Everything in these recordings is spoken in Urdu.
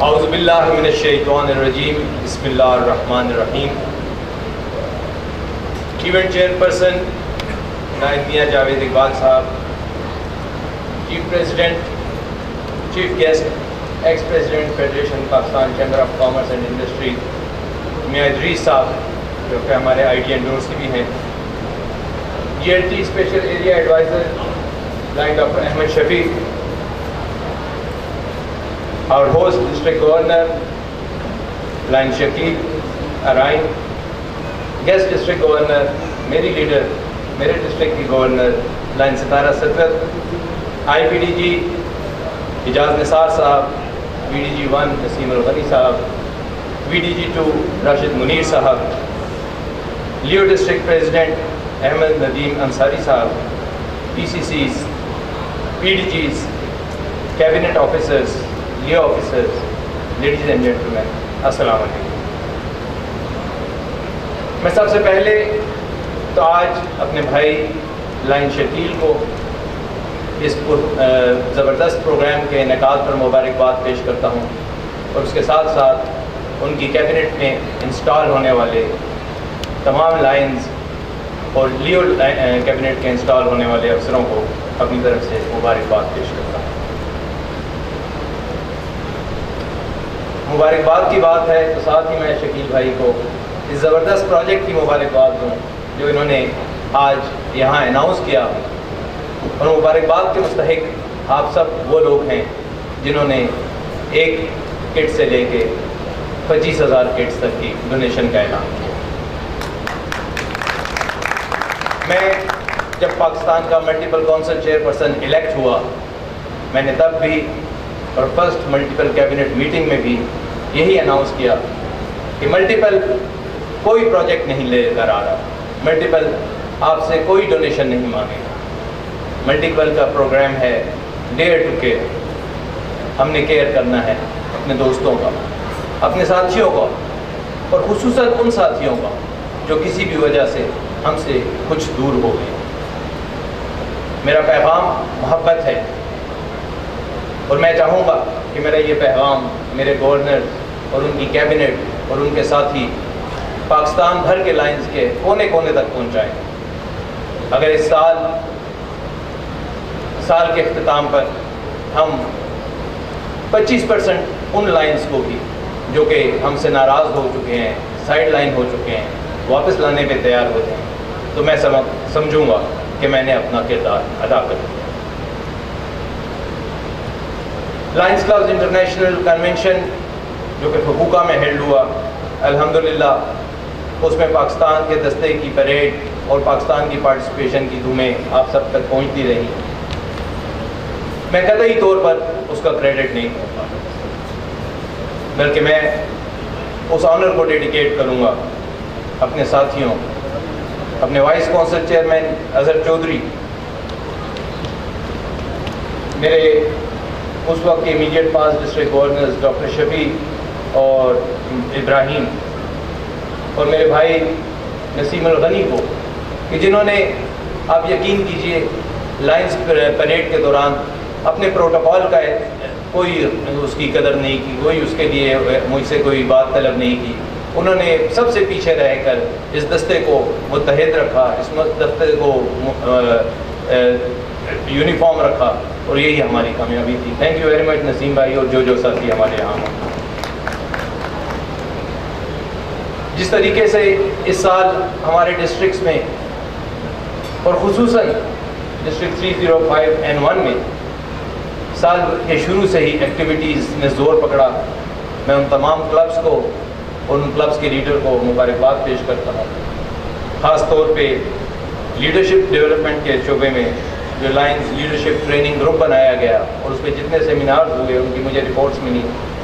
اعوذ باللہ من الشیطان الرجیم بسم اللہ الرحمن الرحیم. ایونٹ چیئرپرسن نائنتیہ جاوید اقبال صاحب، chief president, chief guest x president federation Pakistan chamber of commerce and industry میاں ادریس صاحب جو کہ ہمارے آئی ٹی انڈورس بھی ہیں، G L T special area adviser Lion doctor Ahmed Shafiq, our host district governor Lion Shakeel Arain, guest district governor میری لیڈر میرے ڈسٹرکٹ کی گورنر لائن ستارہ سطرت، آئی پی ڈی جی اجاز نثار صاحب، V D G 1 Naseem ul Ghani sahib, V D G 2 Rashid Munir sahib, Leo district president Ahmed Nadeem Ansari sahib, P C Cs, P D Gs, cabinet officers, Leo officers, ladies and gentlemen, السلام علیکم. میں سب سے پہلے تو آج اپنے بھائی لائن شکیل کو اس زبردست پروگرام کے انعقاد پر مبارکباد پیش کرتا ہوں، اور اس کے ساتھ ساتھ ان کی کیبنٹ میں انسٹال ہونے والے تمام لائنز اور لیو کیبنٹ کے انسٹال ہونے والے افسروں کو اپنی طرف سے مبارکباد پیش کرتا ہوں. مبارکباد کی بات ہے تو ساتھ ہی میں شکیل بھائی کو اس زبردست پروجیکٹ کی مبارکباد دوں جو انہوں نے آج یہاں اناؤنس کیا، اور مبارکباد کے مستحق آپ سب وہ لوگ ہیں جنہوں نے ایک کٹ سے لے کے 25,000 کٹس تک کی ڈونیشن کا اعلان کیا. میں جب پاکستان کا ملٹیپل کونسل چیئرپرسن الیکٹ ہوا، میں نے تب بھی اور فرسٹ ملٹیپل کیبنٹ میٹنگ میں بھی یہی اناؤنس کیا کہ ملٹیپل کوئی پروجیکٹ نہیں لے کر آ رہا، ملٹیپل آپ سے کوئی ڈونیشن نہیں مانگے گا. ملٹیپل کا پروگرام ہے ڈیئر ٹو کیئر. ہم نے کیئر کرنا ہے اپنے دوستوں کا، اپنے ساتھیوں کا، اور خصوصاً ان ساتھیوں کا جو کسی بھی وجہ سے ہم سے کچھ دور ہو گئے. میرا پیغام محبت ہے، اور میں چاہوں گا کہ میرا یہ پیغام میرے گورنر اور ان کی کیبنٹ اور ان کے ساتھی پاکستان بھر کے لائنز کے کونے کونے تک پہنچائیں. اگر اس سال کے اختتام پر ہم 25% ان لائنز کو بھی جو کہ ہم سے ناراض ہو چکے ہیں، سائڈ لائن ہو چکے ہیں، واپس لانے پہ تیار ہوتے ہیں، تو میں سمجھوں گا کہ میں نے اپنا کردار ادا کر دیا. لائنز کلبز انٹرنیشنل کنونشن جو کہ فکوکا میں ہیلڈ ہوا، الحمدللہ اس میں پاکستان کے دستے کی پریڈ اور پاکستان کی پارٹیسپیشن کی دھومیں آپ سب تک پہنچتی رہی. میں قطعی طور پر اس کا کریڈٹ نہیں کرتا، بلکہ میں اس آنر کو ڈیڈیکیٹ کروں گا اپنے ساتھیوں، اپنے vice council chairman Azhar Chaudhry, میرے اس وقت کے immediate past district governors doctor Shafi اور ابراہیم، اور میرے بھائی نسیم الغنی کو، کہ جنہوں نے آپ یقین کیجئے لائنز پریڈ کے دوران اپنے پروٹوکول کا کوئی اس کی قدر نہیں کی، کوئی اس کے لیے مجھ سے کوئی بات طلب نہیں کی. انہوں نے سب سے پیچھے رہ کر اس دستے کو متحد رکھا، اس دستے کو یونیفارم رکھا، اور یہی ہماری کامیابی تھی. تھینک یو ویری مچ نسیم بھائی اور جو ساتھی ہمارے یہاں ہیں. جس طریقے سے اس سال ہمارے ڈسٹرکٹس میں اور خصوصاً ڈسٹرکٹ 305N1 میں سال کے شروع سے ہی ایکٹیویٹیز نے زور پکڑا، میں ان تمام کلبس کو اور ان کلبس کے لیڈر کو مبارکباد پیش کرتا ہوں. خاص طور پہ لیڈرشپ ڈیولپمنٹ کے شعبے میں جو لائنز لیڈرشپ ٹریننگ گروپ بنایا گیا اور اس پہ جتنے سیمینارز ہوئے ان کی مجھے رپورٹس ملی.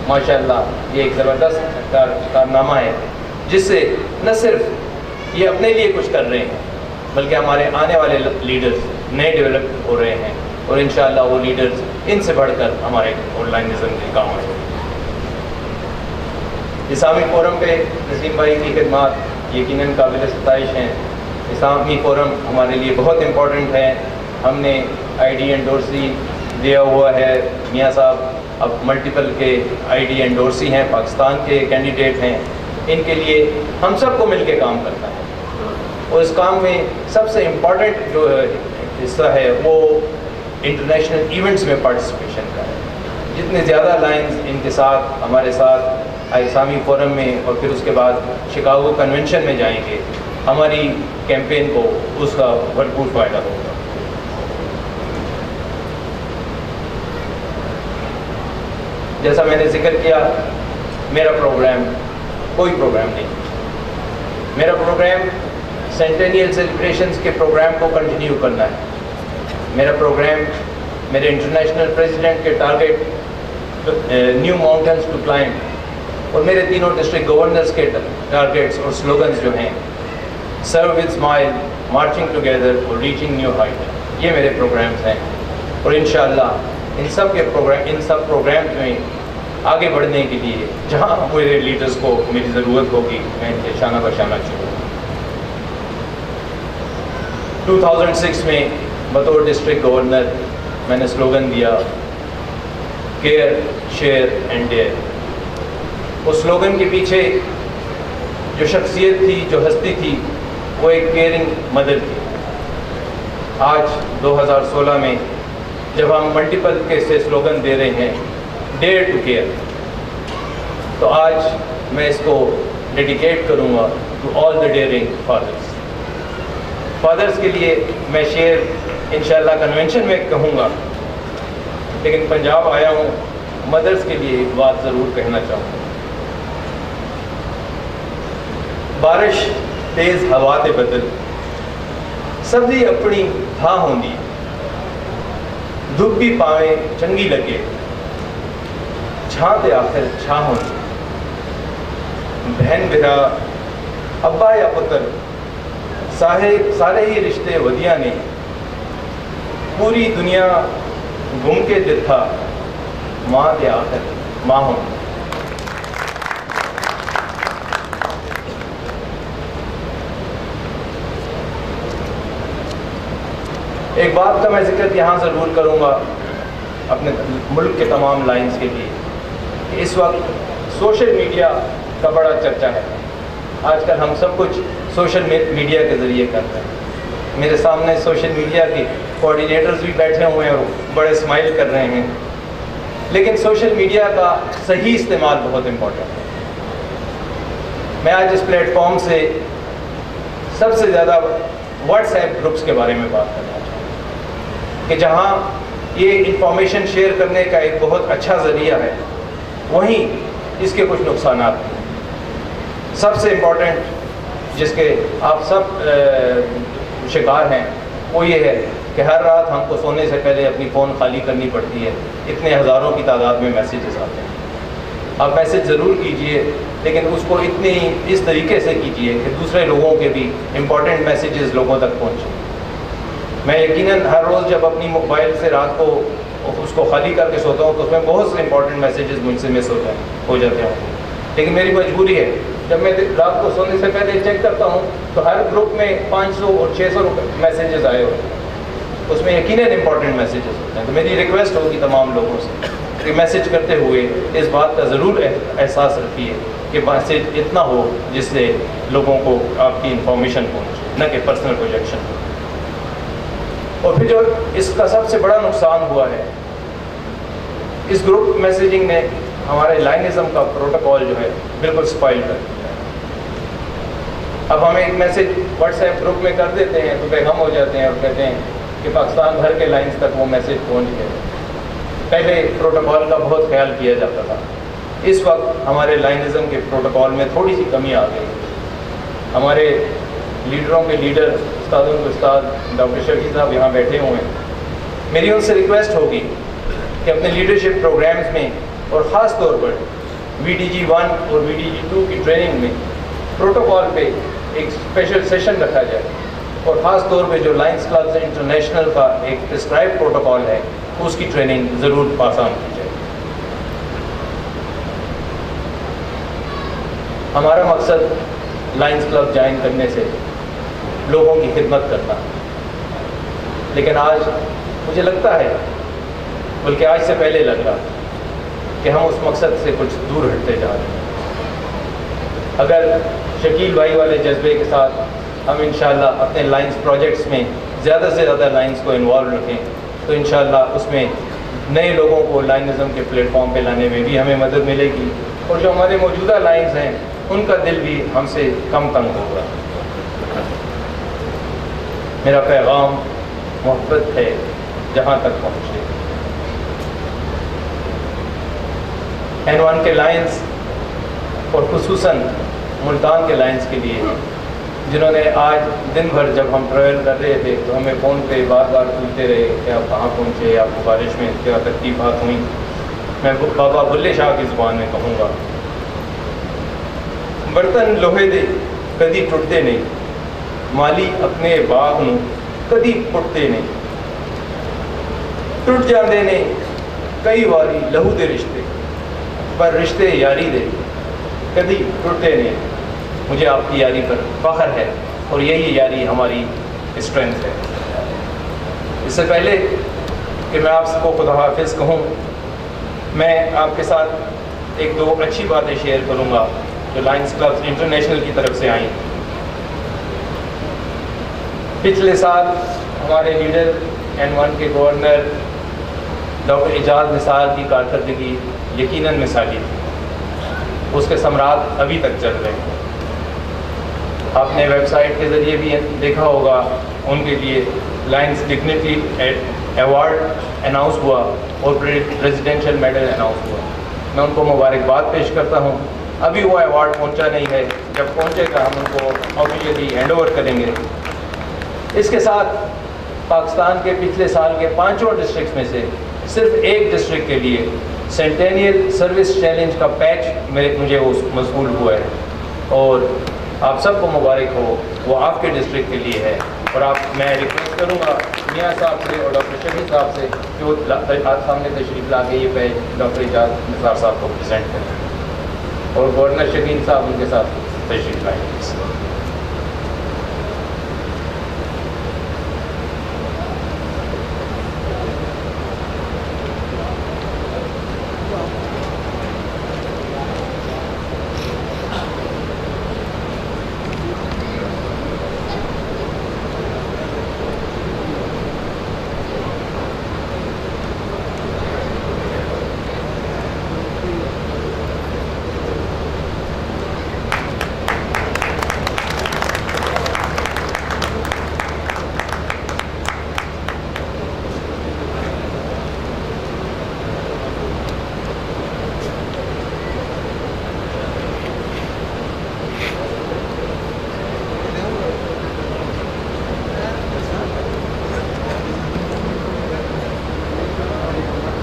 ماشاءاللہ یہ ایک زبردست کارنامہ ہے جس سے نہ صرف یہ اپنے لیے کچھ کر رہے ہیں بلکہ ہمارے آنے والے لیڈرز نئے ڈیولپ ہو رہے ہیں، اور انشاءاللہ وہ لیڈرز ان سے بڑھ کر ہمارے آن لائنزم کے کام آئیں گے۔ اسلامی فورم پہ نسیم بھائی کی خدمات یقیناً قابل ستائش ہیں۔ اسلامی فورم ہمارے لیے بہت امپورٹنٹ ہے۔ ہم نے آئی ڈی انڈورسی دیا ہوا ہے، میاں صاحب اب ملٹیپل کے آئی ڈی انڈورسی ہیں، پاکستان کے کینڈیڈیٹ ہیں، ان کے لیے ہم سب کو مل کے کام کرنا ہے، اور اس کام میں سب سے امپورٹنٹ جو حصہ ہے وہ انٹرنیشنل ایونٹس میں پارٹیسپیشن کا ہے۔ جتنے زیادہ لائنز ان کے ساتھ ہمارے ساتھ اسلامی فورم میں اور پھر اس کے بعد شکاگو کنونشن میں جائیں گے، ہماری کیمپین کو اس کا بھرپور فائدہ ہوگا۔ جیسا میں نے ذکر کیا، میرا پروگرام کوئی پروگرام نہیں، میرا پروگرام سینٹینیل سیلیبریشنز کے پروگرام کو کنٹینیو کرنا ہے۔ میرا پروگرام میرے انٹرنیشنل پریزیڈنٹ کے target new mountains to climb, اور میرے تینوں ڈسٹرکٹ گورنرز کے ٹارگیٹس اور سلوگنز جو ہیں، serve with smile, marching together اور ریچنگ نیو ہائٹ، یہ میرے پروگرامز ہیں، اور انشاءاللہ ان سب پروگرامز میں آگے بڑھنے کے لیے جہاں میرے لیڈرز کو میری ضرورت ہوگی میں ان کے شانہ بشانہ چلوں۔ 2006 میں بطور ڈسٹرکٹ گورنر میں نے سلوگن دیا، کیئر، شیئر اینڈ ڈیئر۔ اس سلوگن کے پیچھے جو شخصیت تھی، جو ہستی تھی، وہ ایک کیئرنگ مدر تھی۔ آج 2016 میں جب ہم ملٹیپل کے سے سلوگن دے رہے ہیں، ڈیئر ٹو کیئر، تو آج میں اس کو ڈیڈیکیٹ کروں گا to all the daring fathers. Fathers کے لیے میں شیئر انشاءاللہ کنونشن میں کہوں گا، لیکن پنجاب آیا ہوں، مدرز کے لیے ایک بات ضرور کہنا چاہوں گا۔ بارش تیز ہوا تے بدل، سبزی اپنی تھا ہوندی، دھوپ بھی پاویں چنگی لگے، چھاں تے آخر چھاں ہوندی۔ بہن برا، ابا یا پتر، سارے ہی رشتے ودیاں نے، پوری دنیا گھوم کے دتھا، ماں تے آخر ماں ہوندی۔ ایک بات کا میں ذکر یہاں ضرور کروں گا اپنے ملک کے تمام لائنز کے لیے، کہ اس وقت سوشل میڈیا کا بڑا چرچا ہے۔ آج کل ہم سب کچھ سوشل میڈیا کے ذریعے کرتے ہیں۔ میرے سامنے سوشل میڈیا کے کوآرڈینیٹرز بھی بیٹھے ہوئے ہیں اور بڑے اسمائل کر رہے ہیں، لیکن سوشل میڈیا کا صحیح استعمال بہت امپورٹنٹ ہے۔ میں آج اس پلیٹ فارم سے سب سے زیادہ واٹس ایپ گروپس کے بارے میں بات کرنا چاہتا ہوں، کہ جہاں یہ انفارمیشن شیئر کرنے کا ایک بہت اچھا ذریعہ ہے، وہیں اس کے کچھ نقصانات ہیں۔ سب سے امپورٹنٹ جس کے آپ سب شکار ہیں وہ یہ ہے کہ ہر رات ہم کو سونے سے پہلے اپنی فون خالی کرنی پڑتی ہے، اتنے ہزاروں کی تعداد میں میسیجز آتے ہیں۔ آپ میسیج ضرور کیجئے، لیکن اس کو اس طریقے سے کیجئے کہ دوسرے لوگوں کے بھی امپورٹنٹ میسیجز لوگوں تک پہنچیں۔ میں یقیناً ہر روز جب اپنی موبائل سے رات کو اس کو خالی کر کے سوتا ہوں تو اس میں بہت سے امپورٹنٹ میسیجز مجھ سے مس ہو جاتے ہیں، لیکن میری مجبوری ہے، جب میں رات کو سونے سے پہلے چیک کرتا ہوں تو ہر گروپ میں 500 اور 600 میسیجز آئے ہوتے ہیں، اس میں یقیناً امپورٹنٹ میسیجز ہوتے ہیں۔ تو میری ریکویسٹ ہوگی تمام لوگوں سے کہ میسیج کرتے ہوئے اس بات کا ضرور احساس رکھیے کہ میسیج اتنا ہو جس سے لوگوں کو آپ کی انفارمیشن پہنچے، نہ کہ پرسنل پروجیکشن ہو۔ اور پھر جو اس کا سب سے بڑا نقصان ہوا ہے، اس گروپ میسیجنگ نے ہمارے لائنزم کا پروٹوکول جو ہے بالکل سپائل کر دیا ہے۔ اب ہمیں ایک میسیج واٹس ایپ گروپ میں کر دیتے ہیں تو بے غم ہو جاتے ہیں اور کہتے ہیں کہ پاکستان بھر کے لائنز تک وہ میسیج پہنچ گئے۔ پہلے پروٹوکول کا بہت خیال کیا جاتا تھا، اس وقت ہمارے لائنزم کے پروٹوکول میں تھوڑی سی کمی آ گئی۔ ہمارے لیڈروں کے لیڈر استادوں کے استاد ڈاکٹر شفیع صاحب یہاں بیٹھے ہوئے ہیں، میری ان سے ریکویسٹ ہوگی کہ اپنے لیڈرشپ پروگرامز میں اور خاص طور پر VDG1 اور VDG2 کی ٹریننگ میں پروٹوکول پہ ایک اسپیشل سیشن رکھا جائے، اور خاص طور پہ جو لائنس کلبز انٹرنیشنل کا ایک پرسکرائب پروٹوکول ہے اس کی ٹریننگ ضرور پاس آن کی جائے. ہمارا مقصد لائنس کلب جوائن کرنے سے لوگوں کی خدمت کرنا، لیکن آج مجھے لگتا ہے، بلکہ آج سے پہلے لگ رہا کہ ہم اس مقصد سے کچھ دور ہٹتے جا رہے ہیں. اگر شکیل بھائی والے جذبے کے ساتھ ہم انشاءاللہ اپنے لائنس پروجیکٹس میں زیادہ سے زیادہ لائنس کو انوالو رکھیں تو انشاءاللہ اس میں نئے لوگوں کو لائنزم کے پلیٹ فارم پہ لانے میں بھی ہمیں مدد ملے گی، اور جو ہمارے موجودہ لائنز ہیں ان کا دل بھی ہم سے کم تنگ ہوگا. میرا پیغام محبت ہے جہاں تک پہنچے. N1 کے لائنز اور خصوصاً ملتان کے لائنز کے لیے جنہوں نے آج دن بھر جب ہم ٹریول کر رہے تھے تو ہمیں فون پہ بار بار پوچھتے رہے کہ آپ کہاں پہنچے، آپ کو بارش میں کیا تکلیفات ہوئیں، میں بابا بلے شاہ کی زبان میں کہوں گا، برتن لوہے دے کدی ٹوٹتے نہیں، مالی اپنے باغ نو کدی پٹتے نہیں، ٹوٹ جاندے نے کئی واری لہو دے رشتے، پر رشتے یاری دے کدی ٹوٹتے نہیں. مجھے آپ کی یاری پر فخر ہے اور یہی یاری ہماری اسٹرینتھ ہے. اس سے پہلے کہ میں آپ سب کو خدا حافظ کہوں، میں آپ کے ساتھ ایک دو اچھی باتیں شیئر کروں گا جو لائنس کلب انٹرنیشنل کی طرف سے آئیں. پچھلے سال ہمارے لیڈر N1 کے گورنر ڈاکٹر اعجاز نثار کی کارکردگی یقیناً مثالی تھی، اس کے ثمرات ابھی تک چل رہے ہیں. آپ نے ویب سائٹ کے ذریعے بھی دیکھا ہوگا، ان کے لیے لائنس ڈگنیٹی ایوارڈ اناؤنس ہوا اور پریزیڈینشیل میڈل اناؤنس ہوا. میں ان کو مبارکباد پیش کرتا ہوں. ابھی وہ ایوارڈ پہنچا نہیں ہے، جب پہنچے گا ہم ان کو آفیشیلی ہینڈ اوور کریں گے. اس کے ساتھ پاکستان کے پچھلے سال کے 5 ڈسٹرکٹس میں سے صرف ایک ڈسٹرکٹ کے لیے سینٹینیل سروس چیلنج کا پیچ مجھے موصول ہوا ہے، اور آپ سب کو مبارک ہو، وہ آپ کے ڈسٹرکٹ کے لیے ہے. اور میں ریکویسٹ کروں گا میاں صاحب سے اور ڈاکٹر شفیع صاحب سے کہ وہ آج سامنے تشریف لا کے یہ پیج ڈاکٹر اعجاز نثار صاحب کو پریزنٹ کریں، اور گورنر شکیل صاحب ان کے ساتھ تشریف لائیں.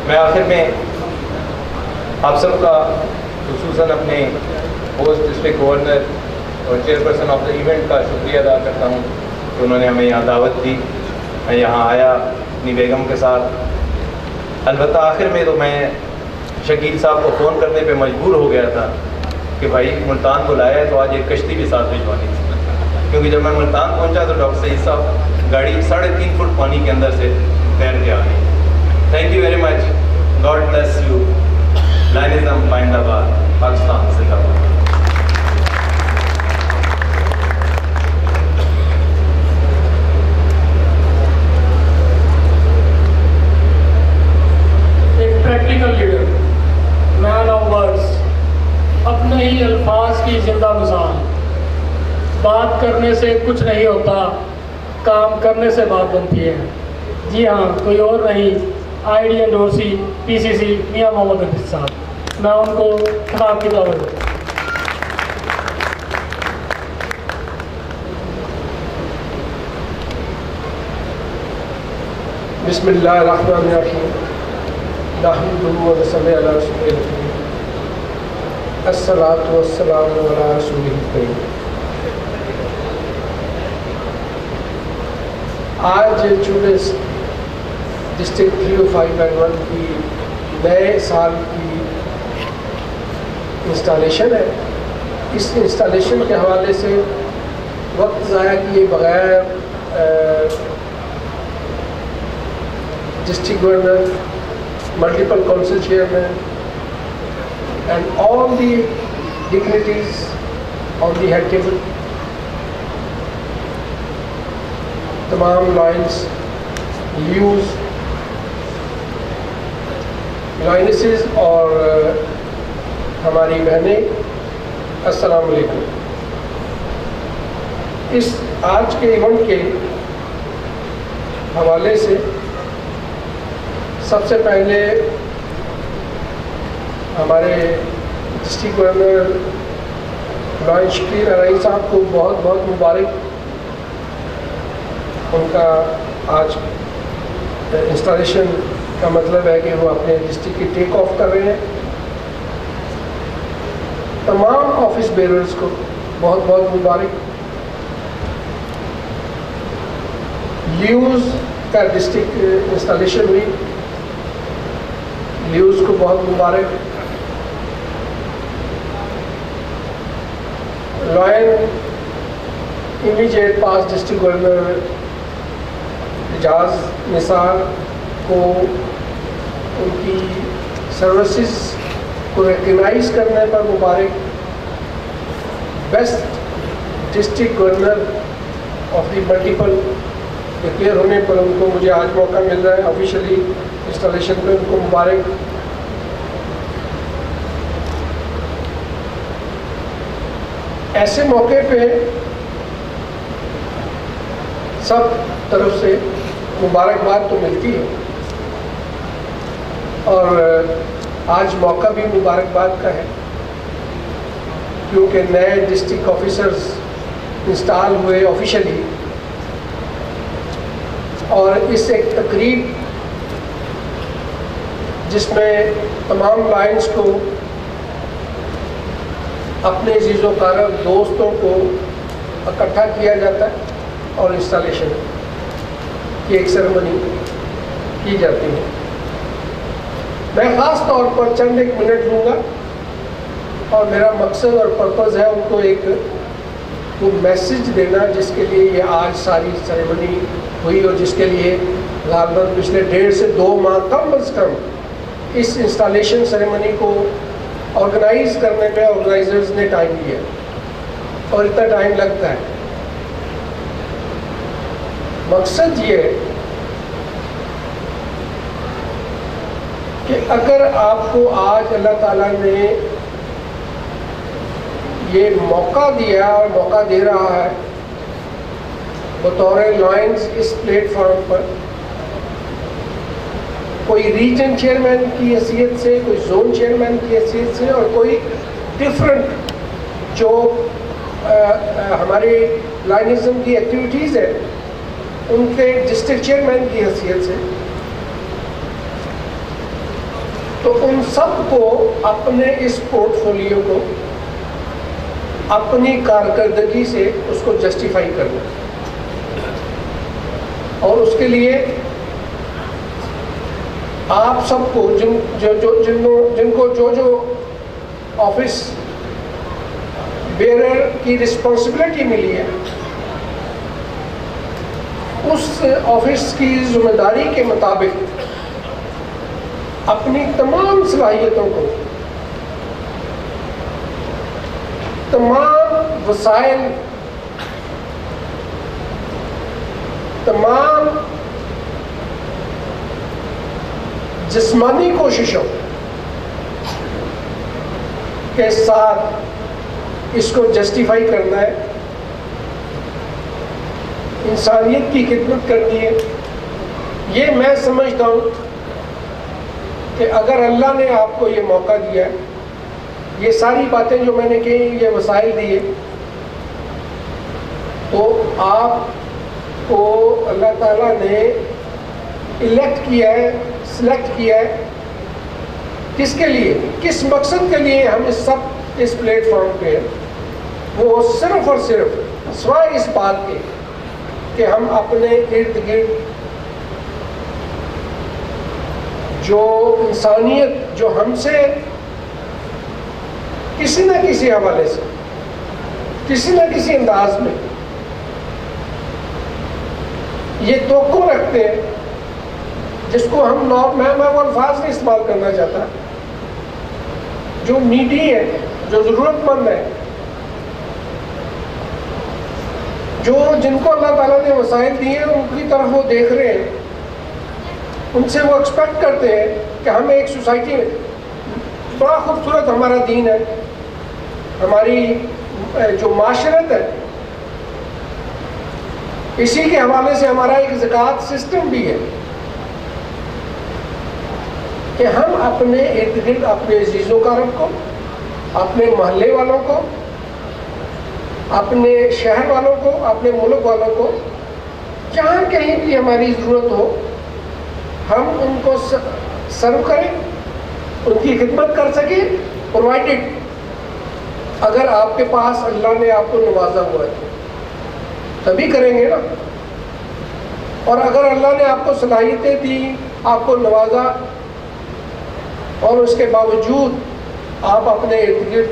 میں آخر میں آپ سب کا خصوصاً اپنے ہوسٹ ڈسٹرکٹ گورنر اور چیئرپرسن آف دا ایونٹ کا شکریہ ادا کرتا ہوں کہ انہوں نے ہمیں یہاں دعوت دی. میں یہاں آیا اپنی بیگم کے ساتھ. البتہ آخر میں تو میں شکیل صاحب کو فون کرنے پہ مجبور ہو گیا تھا کہ بھائی ملتان کو لایا ہے تو آج ایک کشتی بھی ساتھ بھجوانی تھی، کیونکہ جب میں ملتان پہنچا تو ڈاکٹر سعید صاحب گاڑی 3.5 فٹ پانی کے اندر سے تیر کے آ گئی. Thank you very much. God bless you. Lionism زندہ باد. پاکستان زندہ باد. ایک practical leader, man of words, اپنے ہی الفاظ کی زندہ مثال. بات کرنے سے کچھ نہیں ہوتا، کام کرنے سے بات بنتی ہے. جی ہاں، کوئی اور نہیں، IDNOC PCC میاں محمد حفیظ صاحب. میں ان کو خطاب کی دعوت دوں. بسم اللہ الرحمن الرحیم. نحمده ونصلی علی رسوله الکریم. الصلاۃ والسلام علی رسوله الکریم. آج چونکہ ڈسٹرکٹ 305/1 کی نئے سال کی انسٹالیشن ہے، اس انسٹالیشن کے حوالے سے وقت ضائع کیے بغیر district governor, multiple council chairman and all the dignitaries on the head table, تمام لائنس، لیوز، لائنسز اور ہماری بہنیں، السلام علیکم۔ اس آج کے ایونٹ کے حوالے سے سب سے پہلے ہمارے ڈسٹرکٹ گورنر نواز شکیر ارئی صاحب کو بہت بہت مبارک، ان کا آج انسٹالیشن کا مطلب ہے کہ وہ اپنے ڈسٹرکٹ کی ٹیک آف کر رہے ہیں۔ تمام آفس بیررز کو بہت بہت مبارک۔ لیوز کا ڈسٹرکٹ انسٹالیشن ہوئی، لیوز کو بہت مبارک۔ Lion immediate past district governor Ijaz Nisar کو ان کی سروسز کو ریکگنائز کرنے پر مبارک۔ Best district governor of the multiple declare ہونے پر ان کو مجھے آج موقع مل رہا ہے آفیشلی انسٹالیشن پہ، ان کو مبارک۔ ایسے موقع پہ سب طرف سے مبارکباد تو ملتی ہے، اور آج موقع بھی مبارکباد کا ہے کیونکہ نئے ڈسٹرکٹ آفیسرز انسٹال ہوئے آفیشلی، اور اس ایک تقریب جس میں تمام لائنز کو، اپنے عزیز و اقارب دوستوں کو اکٹھا کیا جاتا ہے اور انسٹالیشن کی ایک سیرمنی کی جاتی ہے۔ میں خاص طور پر چند ایک منٹ لوں گا، اور میرا مقصد اور پرپز ہے ان کو ایک وہ میسج دینا جس کے لیے یہ آج ساری سیرمنی ہوئی، اور جس کے لیے غالباً پچھلے 1.5 سے 2 ماہ کم از کم اس انسٹالیشن سیرمنی کو آرگنائز کرنے پہ آرگنائزرز نے ٹائم لیا، اور اتنا ٹائم لگتا ہے۔ مقصد یہ ہے کہ اگر آپ کو آج اللہ تعالیٰ نے یہ موقع دیا اور موقع دے رہا ہے بطور لائنز اس پلیٹ فارم پر، کوئی ریجن چیئرمین کی حیثیت سے، کوئی زون چیئرمین کی حیثیت سے، اور کوئی ڈفرینٹ جو ہمارے لائنزم کی ایکٹیویٹیز ہیں ان کے ڈسٹرکٹ چیئرمین کی حیثیت سے، تو ان سب کو اپنے اس پورٹ فولیو کو اپنی کارکردگی سے اس کو جسٹیفائی کرنا، اور اس کے لیے آپ سب کو جن کو جو آفس بیئرر کی رسپانسبلٹی ملی ہے، اس آفس کی ذمہ داری کے مطابق اپنی تمام صلاحیتوں کو، تمام وسائل، تمام جسمانی کوششوں کے ساتھ اس کو جسٹیفائی کرنا ہے، انسانیت کی خدمت کرنی ہے۔ یہ میں سمجھتا ہوں کہ اگر اللہ نے آپ کو یہ موقع دیا ہے، یہ ساری باتیں جو میں نے کہی، یہ وسائل دیے، تو آپ کو اللہ تعالیٰ نے الیکٹ کیا ہے، سلیکٹ کیا ہے، کس کے لیے، کس مقصد کے لیے ہم اس پلیٹ فارم پہ ہیں؟ وہ صرف اور صرف سوائے اس بات کے کہ ہم اپنے ارد گرد جو انسانیت جو ہم سے کسی نہ کسی حوالے سے کسی نہ کسی انداز میں یہ توقع رکھتے ہیں، جس کو ہم میں وہ الفاظ نہیں استعمال کرنا چاہتا، جو نیڈی ہے، جو ضرورت مند ہے، جن کو اللہ تعالیٰ نے وسائل دیے ہیں، ان کی طرف وہ دیکھ رہے ہیں، ان سے وہ ایکسپیکٹ کرتے ہیں کہ ہمیں ایک سوسائٹی میں بڑا خوبصورت ہمارا دین ہے، ہماری جو معاشرت ہے، اسی کے حوالے سے ہمارا ایک زکوٰۃ سسٹم بھی ہے کہ ہم اپنے ارد گرد اپنے عزیز و اقارب کو، اپنے محلے والوں کو، اپنے شہر والوں کو، اپنے ملک والوں کو، جہاں کہیں بھی ہماری ضرورت ہو، ہم ان کو سرو کریں، ان کی خدمت کر سکیں، پرووائڈڈ اگر آپ کے پاس اللہ نے آپ کو نوازا ہوا ہے تبھی کریں گے نا۔ اور اگر اللہ نے آپ کو صلاحیتیں دی، آپ کو نوازا، اور اس کے باوجود آپ اپنے ارد گرد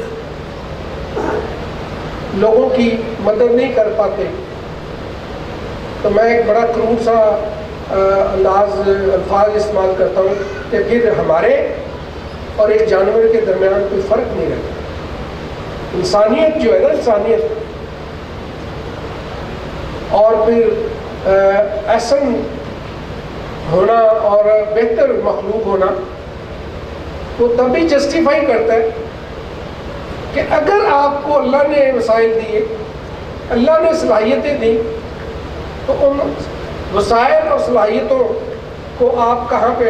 لوگوں کی مدد نہیں کر پاتے، تو میں ایک بڑا کرور سا الفاظ استعمال کرتا ہوں کہ پھر ہمارے اور ایک جانور کے درمیان کوئی فرق نہیں رہتا۔ انسانیت جو ہے نا، انسانیت اور پھر احسن ہونا اور بہتر مخلوق ہونا، وہ تبھی جسٹیفائی کرتا ہے کہ اگر آپ کو اللہ نے وسائل دیے، اللہ نے صلاحیتیں دی، تو ان وسائل اور صلاحیتوں کو آپ کہاں پہ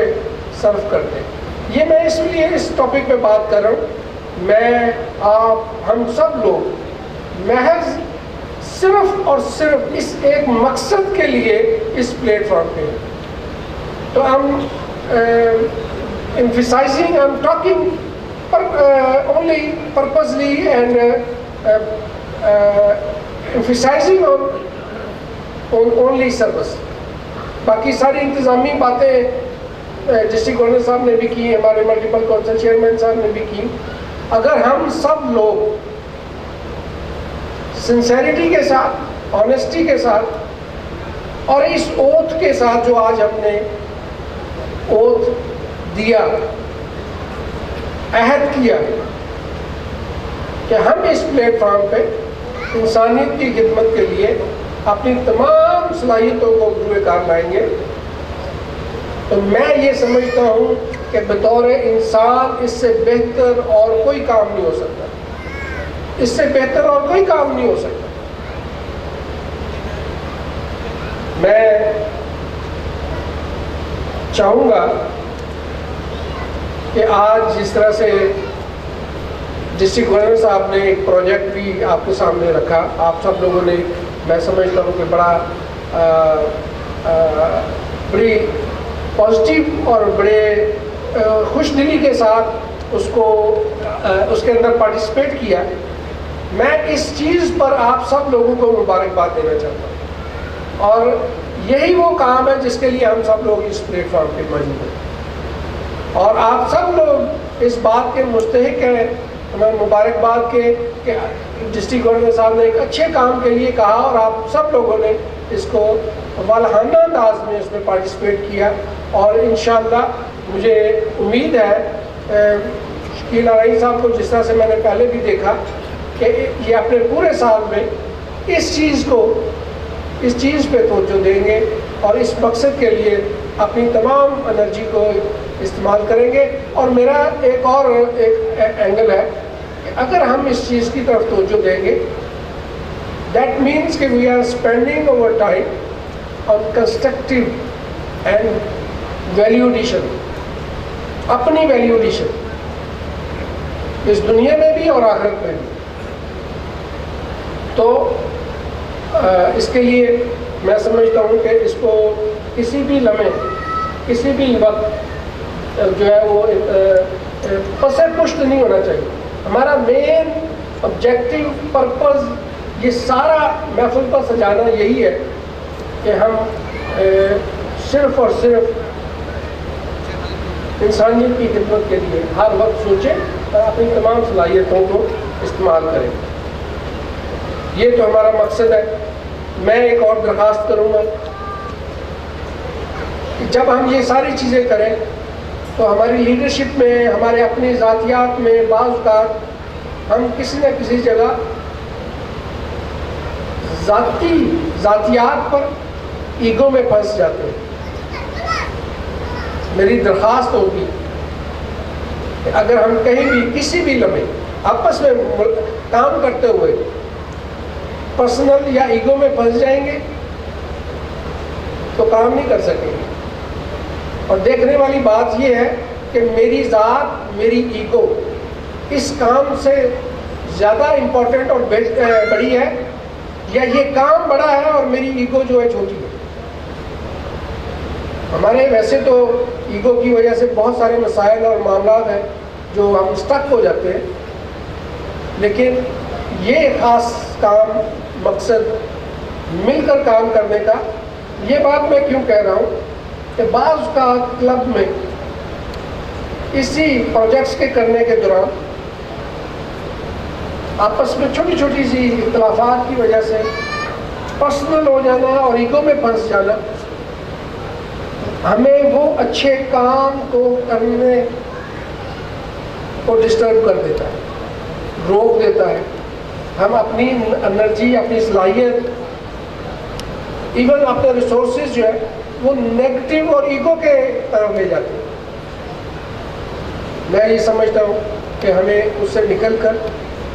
صرف کرتے ہیں۔ یہ میں اس لیے اس ٹاپک پہ بات کر رہا ہوں، میں آپ ہم سب لوگ محض صرف اور صرف اس ایک مقصد کے لیے اس پلیٹ فارم پہ ہیں۔ تو ہم emphasizing, I'm talking only purposely and emphasizing on only service۔ باقی ساری انتظامی باتیں ڈسٹرکٹ گورنر صاحب نے بھی کی، ہمارے ملٹیپل کونسل چیئرمین صاحب نے بھی کی۔ اگر ہم سب لوگ سنسیریٹی کے ساتھ، آنیسٹی کے ساتھ اور اس اوتھ کے ساتھ جو آج ہم نے اوتھ دیا، عہد کیا کہ ہم اس پلیٹ فارم پہ انسانیت کی خدمت کے لیے اپنی تمام صلاحیتوں کو بروئے کار لائیں گے، تو میں یہ سمجھتا ہوں کہ بطور انسان اس سے بہتر اور کوئی کام نہیں ہو سکتا، اس سے بہتر اور کوئی کام نہیں ہو سکتا۔ میں چاہوں گا کہ آج جس طرح سے ڈسٹرکٹ گورنر صاحب نے ایک پروجیکٹ بھی آپ کے سامنے رکھا، آپ سب لوگوں نے، میں سمجھتا ہوں کہ بڑی پازیٹیو اور بڑے خوش دلی کے ساتھ اس کے اندر پارٹیسپیٹ کیا۔ میں اس چیز پر آپ سب لوگوں کو مبارکباد دینا چاہتا ہوں، اور یہی وہ کام ہے جس کے لیے ہم سب لوگ اس پلیٹ فارم پہ موجود ہیں، اور آپ سب لوگ اس بات کے مستحق ہیں، میں مبارکباد کے کہ ڈسٹرکٹ گورنر صاحب نے ایک اچھے کام کے لیے کہا، اور آپ سب لوگوں نے اس کو والہانہ انداز میں اس میں پارٹیسپیٹ کیا، اور انشاءاللہ مجھے امید ہے شکیل آرائی صاحب کو جس طرح سے میں نے پہلے بھی دیکھا کہ یہ اپنے پورے سال میں اس چیز پہ توجہ دیں گے اور اس مقصد کے لیے اپنی تمام انرجی کو استعمال کریں گے۔ اور میرا ایک اینگل ہے کہ اگر ہم اس چیز کی طرف توجہ دیں گے، دیٹ مینس کہ we are spending over time on constructive and value addition, اپنی ویلیو ایڈیشن اس دنیا میں بھی اور آخرت میں بھی۔ تو اس کے لیے میں سمجھتا ہوں کہ اس کو کسی بھی لمحے، کسی بھی وقت جو ہے وہ پس پشت نہیں ہونا چاہیے۔ ہمارا مین آبجیکٹو پرپز یہ سارا محفل پر سجانا یہی ہے کہ ہم صرف اور صرف انسانیت کی خدمت کے لیے ہر وقت سوچیں اور اپنی تمام صلاحیتوں کو استعمال کریں. یہ تو ہمارا مقصد ہے. میں ایک اور درخواست کروں گا کہ جب ہم یہ ساری چیزیں کریں تو ہماری لیڈرشپ میں، ہمارے اپنی ذاتیات میں بعض اوقات ہم کسی نہ کسی جگہ ذاتیات پر ایگو میں پھنس جاتے ہیں. میری درخواست ہوگی کہ اگر ہم کہیں بھی کسی بھی لمحے آپس میں کام کرتے ہوئے پرسنل یا ایگو میں پھنس جائیں گے تو کام نہیں کر سکیں گے. اور دیکھنے والی بات یہ ہے کہ میری ذات، میری ایگو اس کام سے زیادہ امپورٹنٹ اور بڑی ہے، یا یہ کام بڑا ہے اور میری ایگو جو ہے چھوٹی ہے. ہمارے ویسے تو ایگو کی وجہ سے بہت سارے مسائل اور معاملات ہیں جو ہم اسٹک ہو جاتے ہیں، لیکن یہ خاص کام، مقصد مل کر کام کرنے کا. یہ بات میں کیوں کہہ رہا ہوں کہ بعض کا کلب میں اسی پروجیکٹس کے کرنے کے دوران آپس میں چھوٹی چھوٹی سی اختلافات کی وجہ سے پرسنل ہو جانا اور ایگو میں پھنس جانا ہمیں وہ اچھے کام کو کرنے کو ڈسٹرب کر دیتا ہے، روک دیتا ہے. ہم اپنی انرجی، اپنی صلاحیت، ایون اپنے ریسورسز جو ہے وہ نیگیٹو اور ایگو کے طرف لے جاتے ہیں. میں یہ سمجھتا ہوں کہ ہمیں اس سے نکل کر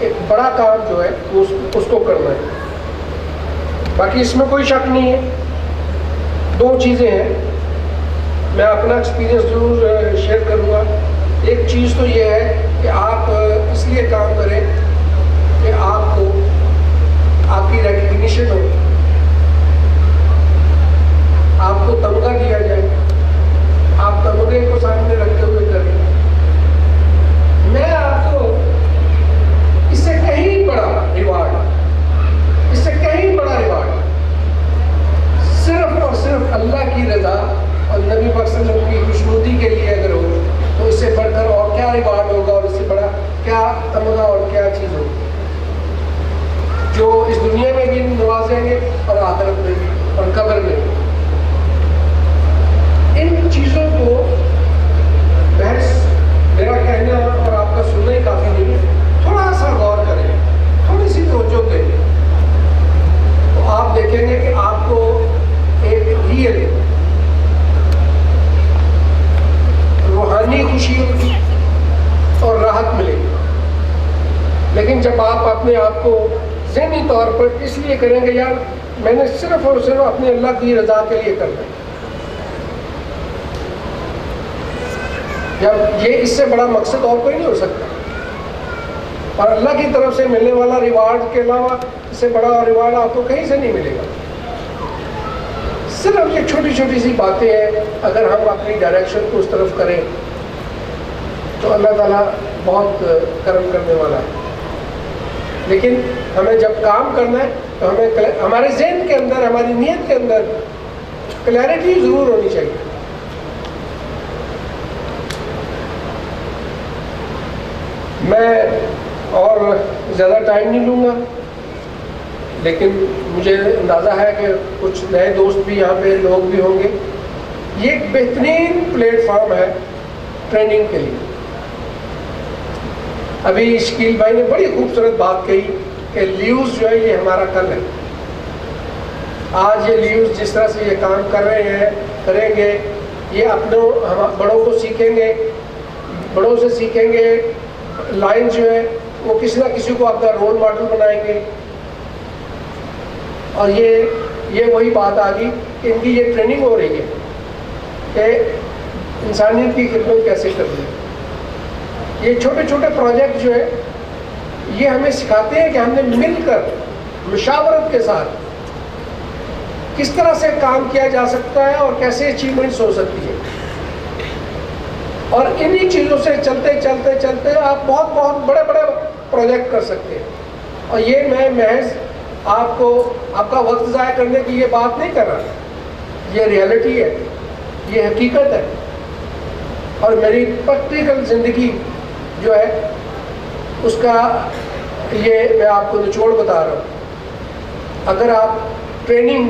ایک بڑا کام جو ہے اس کو کرنا ہے. باقی اس میں کوئی شک نہیں ہے. دو چیزیں ہیں، میں اپنا ایکسپیرینس ضرور شیئر کروں گا. ایک چیز تو یہ ہے کہ آپ اس لیے کام کریں کہ آپ کو آپ کی ریکگنیشن ہو، آپ کو تمغہ دیا جائے، آپ تمغے کو سامنے رکھتے ہوئے کریں. میں آپ کو اس سے کہیں بڑا ریوارڈ، اس سے کہیں بڑا ریوارڈ صرف اور صرف اللہ کی رضا اور نبی پاک صلی اللہ علیہ وسلم کی خوشنودی کے لیے اگر ہو تو اس سے بڑھ کر اور کیا ریوارڈ ہوگا، اور اس سے بڑا کیا تمغہ اور کیا چیز ہوگی جو اس دنیا میں بھی نوازیں گے اور آخرت میں بھی اور قبر میں بھی. ان چیزوں کو بحث میرا کہنا اور آپ کا سننا ہی کافی نہیں ہے. تھوڑا سا غور کریں، تھوڑی سی توجہ دیں تو آپ دیکھیں گے کہ آپ کو ایک ریئل روحانی خوشی ہوگی اور راحت ملے گی. لیکن جب آپ اپنے آپ کو ذہنی طور پر اس لیے کریں گے یار میں نے صرف اور صرف اپنے اللہ کی رضا کے لیے کرنا ہے، جب یہ اس سے بڑا مقصد اور کوئی نہیں ہو سکتا، اور اللہ کی طرف سے ملنے والا ریوارڈ کے علاوہ اس سے بڑا ریوارڈ آپ کو کہیں سے نہیں ملے گا. صرف یہ چھوٹی چھوٹی سی باتیں ہیں، اگر ہم اپنی ڈائریکشن کو اس طرف کریں تو اللہ تعالیٰ بہت کرم کرنے والا ہے. لیکن ہمیں جب کام کرنا ہے تو ہمیں ہمارے ذہن کے اندر، ہماری نیت کے اندر کلیئرٹی ضرور ہونی چاہیے. میں اور زیادہ ٹائم نہیں لوں گا، لیکن مجھے اندازہ ہے کہ کچھ نئے دوست بھی یہاں پہ لوگ بھی ہوں گے. یہ ایک بہترین پلیٹ فارم ہے ٹریننگ کے لیے. ابھی شکیل بھائی نے بڑی خوبصورت بات کہی کہ لیوز جو ہے یہ ہمارا کل ہے. آج یہ لیوز جس طرح سے یہ کام کر رہے ہیں، کریں گے، یہ اپنوں بڑوں کو سیکھیں گے، بڑوں سے سیکھیں گے. لائن جو ہے وہ کسی نہ کسی کو اپنا رول ماڈل بنائیں گے. اور یہ وہی بات آ گئی کہ ان کی یہ ٹریننگ ہو رہی ہے کہ انسانیت کی خدمت کیسے کرنی ہے. یہ چھوٹے چھوٹے پروجیکٹ جو ہے یہ ہمیں سکھاتے ہیں کہ ہم نے مل کر مشاورت کے ساتھ کس طرح سے کام کیا جا سکتا ہے اور کیسے اچیومنٹس ہو سکتی ہے. اور انہی چیزوں سے چلتے چلتے چلتے آپ بہت بہت بڑے بڑے پروجیکٹ کر سکتے ہیں. اور یہ میں محض آپ کو آپ کا وقت ضائع کرنے کی یہ بات نہیں کر رہا، یہ ریئلٹی ہے، یہ حقیقت ہے، اور میری پریکٹیکل زندگی جو ہے اس کا یہ میں آپ کو نچوڑ بتا رہا ہوں. اگر آپ ٹریننگ